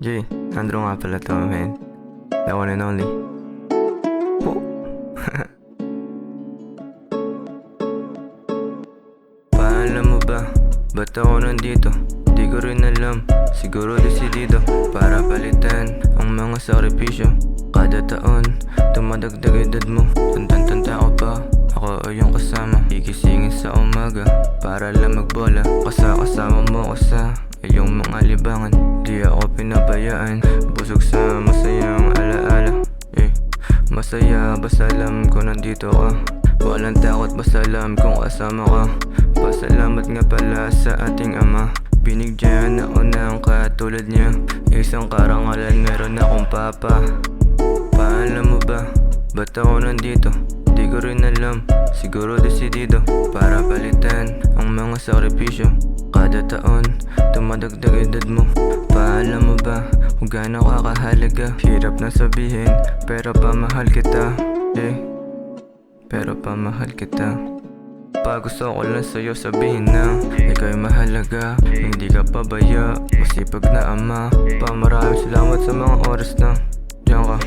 G, Andrew nga pala to, man. The one and only. Oh. Paalam mo ba? Ba't ako nandito? Di ko rin alam. Siguro desidido para palitan ang mga sakripisyo. Kada taon, tumadagdag edad mo. Tanda ko pa, ako ay iyong kasama. Igisingin sa umaga para lang magbola. Kasama mo ko sa iyong mga libangan. Di ako pinabayaan, busog sa masayang alaala. Masaya basta alam ko nandito ka. Walang takot basta alam kung kasama ka. Pasalamat nga pala sa ating ama. Binigyan ako ng katulad niya. Isang karangalan meron akong papa. Paalam mo ba? Ba't ako nandito? Di ko rin alam. Siguro desidido para palitan ang mga sakripisyo. Kada taon, tumadagdag edad mo. Paalam mo ba kung gaano ka kahalaga? Hirap na sabihin, pero pamahal kita. Pero pamahal kita. Pag gusto ko lang sa'yo sabihin na ikaw'y mahalaga, hindi ka pabaya, masipag na ama. Maraming salamat sa mga oras na diyan ka.